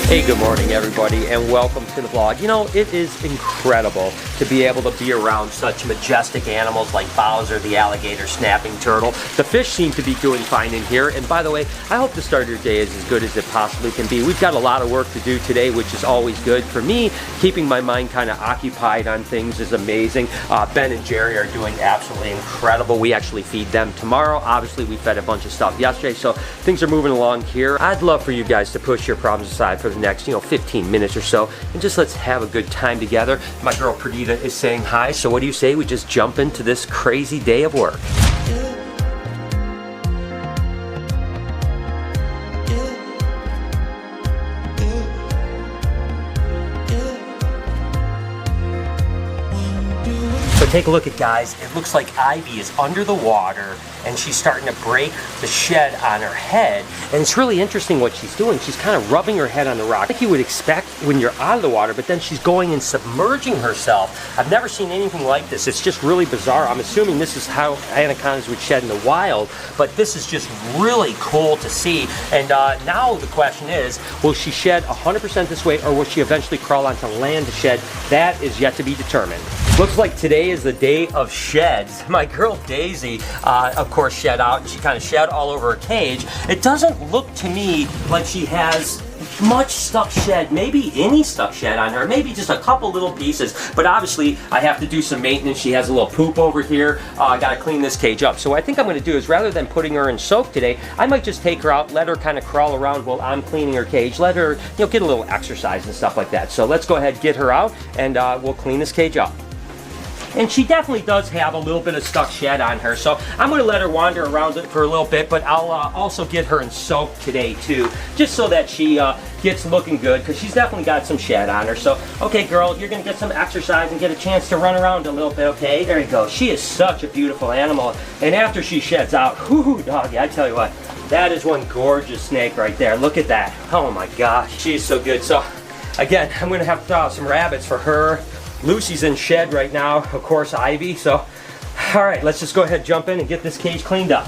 Hey, good morning everybody and welcome to the vlog. You know, it is incredible to be able to be around such majestic animals like Bowser the alligator snapping turtle. The fish seem to be doing fine in here, and by the way, I hope the start of your day is as good as it possibly can be. We've got a lot of work to do today, which is always good. For me, keeping my mind kind of occupied on things is amazing. Ben and Jerry are doing absolutely incredible. We actually feed them tomorrow. Obviously, we fed a bunch of stuff yesterday, so things are moving along here. I'd love for you guys to push your problems aside for the next, 15 minutes or so, and just let's have a good time together. My girl Perdita is saying hi, so what do you say we just jump into this crazy day of work? So take a look at guys, it looks like Ivy is under the water and she's starting to break the shed on her head, and it's really interesting what she's doing. She's kind of rubbing her head on the rock like you would expect when you're out of the water, but then she's going and submerging herself. I've never seen anything like this. It's just really bizarre. I'm assuming this is how anacondas would shed in the wild, but this is just really cool to see. And now the question is, will she shed 100% this way, or will she eventually crawl onto land to shed? That is yet to be determined. Looks like today is the day of sheds. My girl Daisy, of course, shed out, and she kind of shed all over her cage. It doesn't look to me like she has much stuck shed, maybe any stuck shed on her, maybe just a couple little pieces, but obviously I have to do some maintenance. She has a little poop over here. I gotta clean this cage up. So what I think I'm gonna do is, rather than putting her in soak today, I might just take her out, let her kind of crawl around while I'm cleaning her cage, let her get a little exercise and stuff like that. So let's go ahead, get her out, and we'll clean this cage up. And she definitely does have a little bit of stuck shed on her, so I'm going to let her wander around it for a little bit, but I'll also get her in soak today too, just so that she gets looking good, because she's definitely got some shed on her. So, okay girl, you're going to get some exercise and get a chance to run around a little bit, okay? There you go. She is such a beautiful animal, and after she sheds out, whoo, doggy, I tell you what, that is one gorgeous snake right there. Look at that. Oh my gosh, she is so good. So, again, I'm going to have to throw out some rabbits for her. Lucy's in shed right now, of course, Ivy. So, all right, let's just go ahead, jump in and get this cage cleaned up.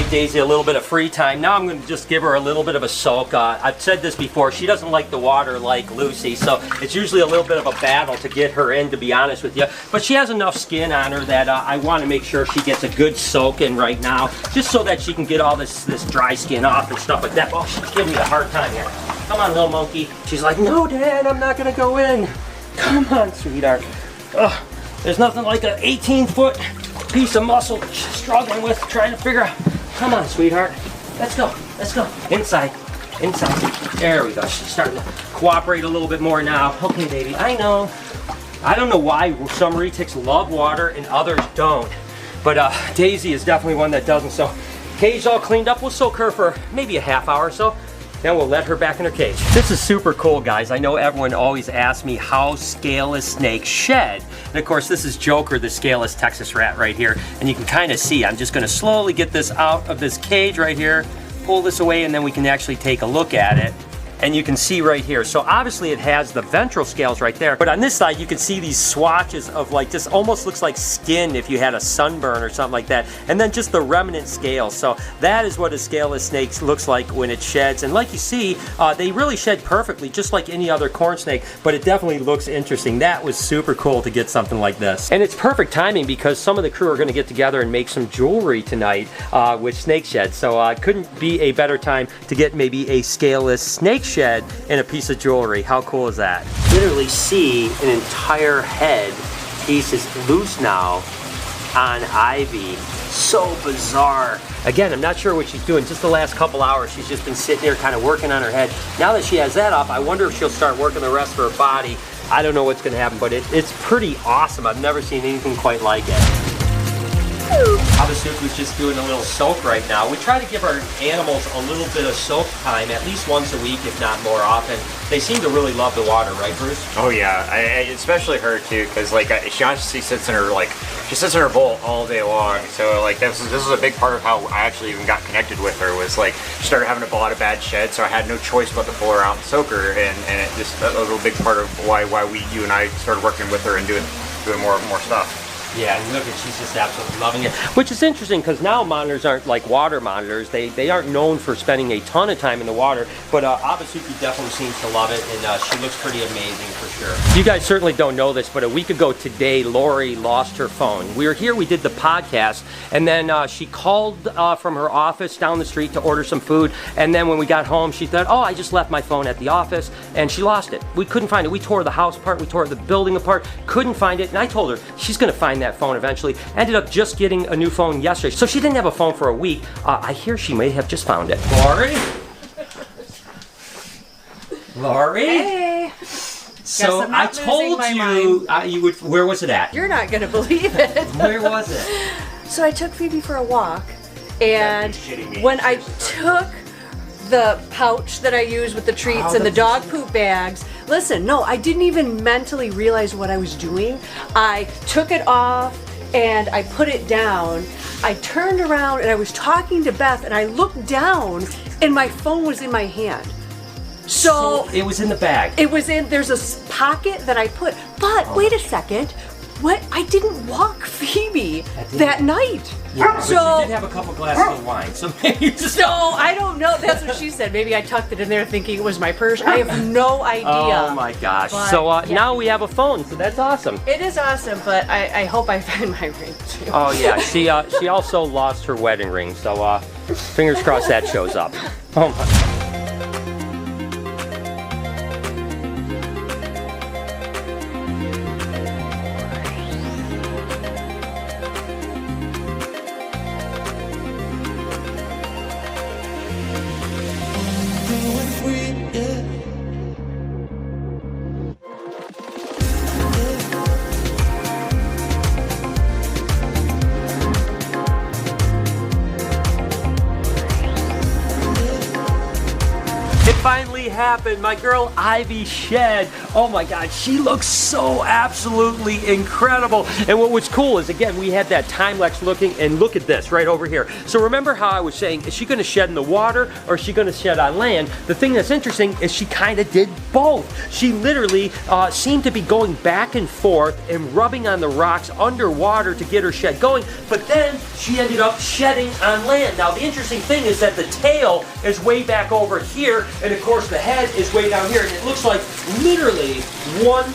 Daisy a little bit of free time. Now I'm going to just give her a little bit of a soak. I've said this before, she doesn't like the water like Lucy, so it's usually a little bit of a battle to get her in, to be honest with you. But she has enough skin on her that I want to make sure she gets a good soak in right now, just so that she can get all this dry skin off and stuff like that. Oh, she's giving me a hard time here. Come on, little monkey. She's like, no, Dad, I'm not going to go in. Come on, sweetheart. Ugh, there's nothing like an 18-foot piece of muscle struggling with, trying to figure out. Come on, sweetheart. Let's go. Let's go. Inside. Inside. There we go. She's starting to cooperate a little bit more now. Okay, baby. I know. I don't know why some retics love water and others don't. But Daisy is definitely one that doesn't. So, cage all cleaned up. We'll soak her for maybe a half hour or so. Then we'll let her back in her cage. This is super cool, guys. I know everyone always asks me how scaleless snakes shed. And of course, this is Joker, the scaleless Texas rat right here. And you can kind of see, I'm just gonna slowly get this out of this cage right here, pull this away, and then we can actually take a look at it. And you can see right here, so obviously it has the ventral scales right there, but on this side you can see these swatches of like, this almost looks like skin if you had a sunburn or something like that, and then just the remnant scales. So that is what a scaleless snake looks like when it sheds, and like you see, they really shed perfectly, just like any other corn snake, but it definitely looks interesting. That was super cool to get something like this. And it's perfect timing because some of the crew are gonna get together and make some jewelry tonight with snake sheds, so it couldn't be a better time to get maybe a scaleless snake shed and a piece of jewelry. How cool is that? Literally see an entire head piece is loose now on Ivy. So bizarre. Again, I'm not sure what she's doing. Just the last couple hours, she's just been sitting there kind of working on her head. Now that she has that off, I wonder if she'll start working the rest of her body. I don't know what's gonna happen, but it's pretty awesome. I've never seen anything quite like it. Abasuku's just doing a little soak right now. We try to give our animals a little bit of soak time, at least once a week, if not more often. They seem to really love the water, right, Bruce? Oh yeah, especially her too, because like she honestly sits in her bowl all day long. So like this is a big part of how I actually even got connected with her. Was like she started having a lot of bad sheds, so I had no choice but to pull her out and soak her, and it just that was a big part of why you and I started working with her and doing more stuff. Yeah, and look at, she's just absolutely loving it. Which is interesting because now monitors aren't like water monitors. They aren't known for spending a ton of time in the water, but Abasuku definitely seems to love it, and she looks pretty amazing for sure. You guys certainly don't know this, but a week ago today, Lori lost her phone. We were here, we did the podcast, and then she called from her office down the street to order some food, and then when we got home, she thought, oh, I just left my phone at the office, and she lost it. We couldn't find it. We tore the house apart, we tore the building apart, couldn't find it, and I told her she's gonna find that phone eventually. Ended up just getting a new phone yesterday, so she didn't have a phone for a week. I hear she may have just found it. Lori? Lori? Hey! So I told you would. Where was it at? You're not gonna believe it. Where was it? So I took Phoebe for a walk, and when I took the pouch that I use with the treats and the dog poop bags. Listen, no, I didn't even mentally realize what I was doing. I took it off and I put it down. I turned around and I was talking to Beth and I looked down and my phone was in my hand. So it was in the bag. It was in, there's a pocket that I put, but wait a second. What? I didn't walk Phoebe that night. Yeah, so, but you did have a couple glasses of wine, so maybe you just... No, I don't know. That's what she said. Maybe I tucked it in there thinking it was my purse. I have no idea. Oh my gosh. But, so now we have a phone, so that's awesome. It is awesome, but I hope I find my ring too. Oh yeah, she also lost her wedding ring, so fingers crossed that shows up. Oh my. Finally happened. My girl Ivy shed. Oh my God, she looks so absolutely incredible. And what was cool is, again, we had that time-lapse looking, and look at this right over here. So remember how I was saying, is she going to shed in the water or is she going to shed on land? The thing that's interesting is she kind of did both. She literally seemed to be going back and forth and rubbing on the rocks underwater to get her shed going, but then she ended up shedding on land. Now the interesting thing is that the tail is way back over here, and of course the head is way down here, and it looks like literally one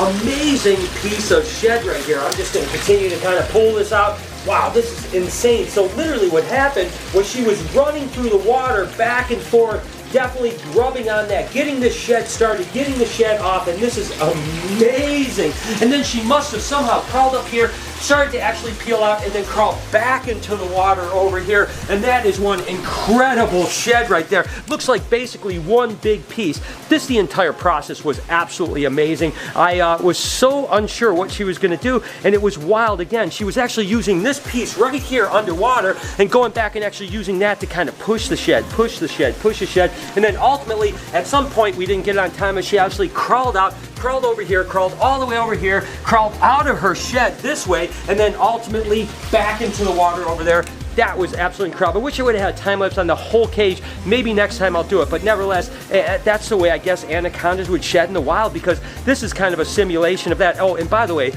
amazing piece of shed right here. I'm just going to continue to kind of pull this out. Wow, this is insane. So literally what happened was she was running through the water back and forth, definitely rubbing on that, getting the shed started, getting the shed off, and this is amazing. And then she must have somehow crawled up here, started to actually peel out, and then crawl back into the water over here, and that is one incredible shed right there. Looks like basically one big piece. The entire process was absolutely amazing. I was so unsure what she was going to do, and it was wild. Again, she was actually using this piece right here underwater and going back and actually using that to kind of push the shed, push the shed, push the shed, and then ultimately at some point, we didn't get it on time, and she actually crawled out, crawled over here, crawled all the way over here, crawled out of her shed this way, and then ultimately back into the water over there. That was absolutely incredible. I wish I would have had time lapse on the whole cage. Maybe next time I'll do it, but nevertheless, that's the way I guess anacondas would shed in the wild, because this is kind of a simulation of that. Oh, and by the way,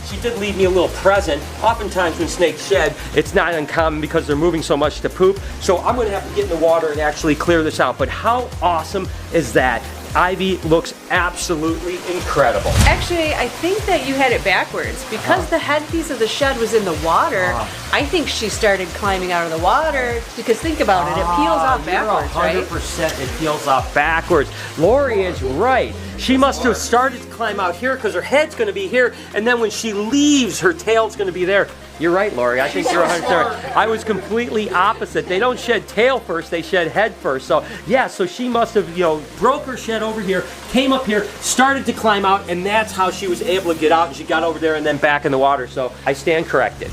she did leave me a little present. Oftentimes when snakes shed, it's not uncommon because they're moving so much to poop. So I'm going to have to get in the water and actually clear this out. But how awesome is that? Ivy looks absolutely incredible. Actually, I think that you had it backwards. Because the headpiece of the shed was in the water, I think she started climbing out of the water, because think about it, it peels off backwards, right? 100% it peels off backwards. Lori is right. She must have started to climb out here because her head's going to be here, and then when she leaves, her tail's going to be there. You're right, Lori. I think you're 100% right. I was completely opposite. They don't shed tail first, they shed head first. So yeah, so she must have, you know, broke her shed over here, came up here, started to climb out, and that's how she was able to get out, and she got over there and then back in the water. So I stand corrected.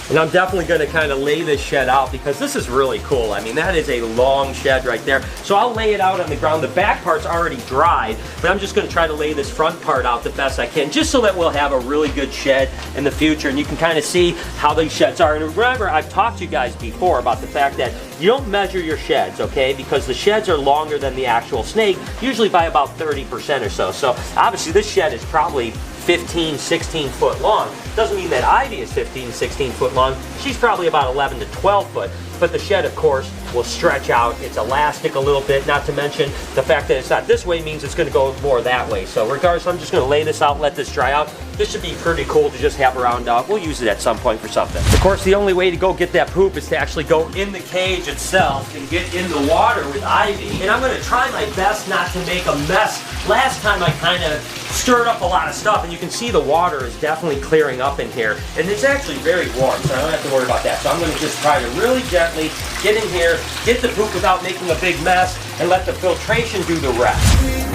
And I'm definitely going to kind of lay this shed out because this is really cool. I mean, that is a long shed right there. So I'll lay it out on the ground. The back part's already dried, but I'm just going to try to lay this front part out the best I can, just so that we'll have a really good shed in the future. And you can kind of see how these sheds are. And remember, I've talked to you guys before about the fact that you don't measure your sheds, okay? Because the sheds are longer than the actual snake, usually by about 30% or so. So obviously this shed is probably 15, 16 foot long. Doesn't mean that Ivy is 15, 16 foot long. She's probably about 11 to 12 foot. But the shed, of course, will stretch out. It's elastic a little bit, not to mention the fact that it's not this way means it's going to go more that way. So regardless, I'm just going to lay this out, let this dry out. This should be pretty cool to just have around. We'll use it at some point for something. Of course, the only way to go get that poop is to actually go in the cage itself and get in the water with Ivy. And I'm going to try my best not to make a mess. Last time I kind of stirred up a lot of stuff, and you can see the water is definitely clearing up in here. And it's actually very warm, so I don't have to worry about that. So I'm going to just try to really gently get in here, get the poop without making a big mess, and let the filtration do the rest.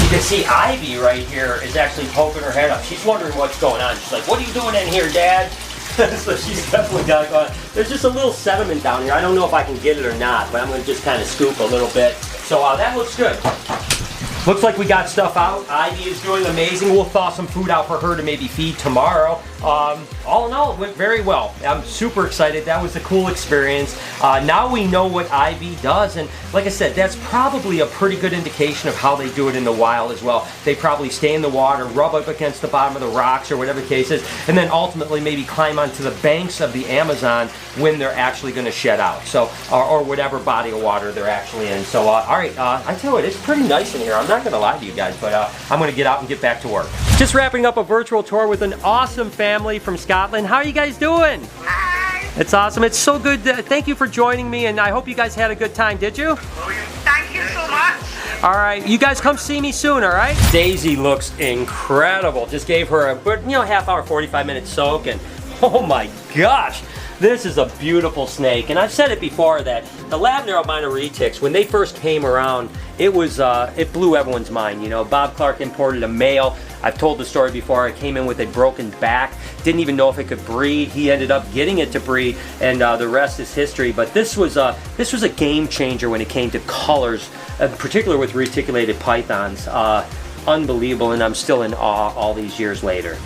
You can see Ivy right here is actually poking her head up. She's wondering what's going on. She's like, what are you doing in here, Dad? So she's definitely got going. There's just a little sediment down here. I don't know if I can get it or not, but I'm going to just kind of scoop a little bit. So that looks good. Looks like we got stuff out. Ivy is doing amazing. We'll thaw some food out for her to maybe feed tomorrow. All in all, it went very well. I'm super excited. That was a cool experience. Now we know what Ivy does, and like I said, that's probably a pretty good indication of how they do it in the wild as well. They probably stay in the water, rub up against the bottom of the rocks or whatever the case is, and then ultimately maybe climb onto the banks of the Amazon when they're actually going to shed out. So, or whatever body of water they're actually in. So, all right, I tell you what, it's pretty nice in here. I'm not going to lie to you guys, but I'm going to get out and get back to work. Just wrapping up a virtual tour with an awesome family from Scotland. How are you guys doing? Hi. It's awesome. It's so good. Thank you for joining me, and I hope you guys had a good time. Did you? Thank you so much. All right, you guys come see me soon, all right? Daisy looks incredible. Just gave her a good, half hour, 45-minute soak, and oh my gosh, this is a beautiful snake. And I've said it before that the lavender albino retics, when they first came around, it blew everyone's mind. You know, Bob Clark imported a male. I've told the story before. It came in with a broken back. Didn't even know if it could breed. He ended up getting it to breed, and the rest is history. But this was a game changer when it came to colors, in particular with reticulated pythons. Unbelievable, and I'm still in awe all these years later.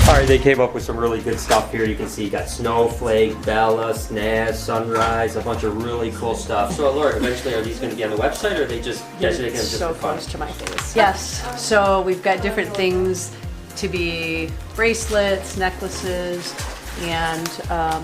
Alright, they came up with some really good stuff here. You can see you got Snowflake, Bella, Snaz, Sunrise, a bunch of really cool stuff. So Laura, eventually are these going to be on the website, or are they just just so for fun? close to my face. Yes, so we've got different things to be bracelets, necklaces, and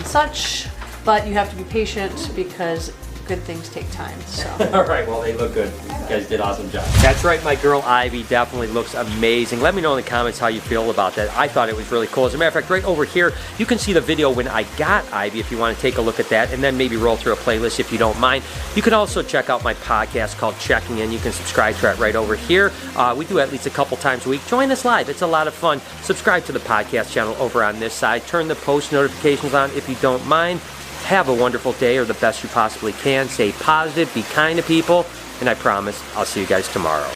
such, but you have to be patient because good things take time. So. All right, well, they look good. You guys did an awesome job. That's right, my girl Ivy definitely looks amazing. Let me know in the comments how you feel about that. I thought it was really cool. As a matter of fact, right over here, you can see the video when I got Ivy if you want to take a look at that, and then maybe roll through a playlist if you don't mind. You can also check out my podcast called Checking In. You can subscribe to it right over here. We do at least a couple times a week. Join us live. It's a lot of fun. Subscribe to the podcast channel over on this side. Turn the post notifications on if you don't mind. Have a wonderful day, or the best you possibly can. Stay positive, be kind to people, and I promise I'll see you guys tomorrow.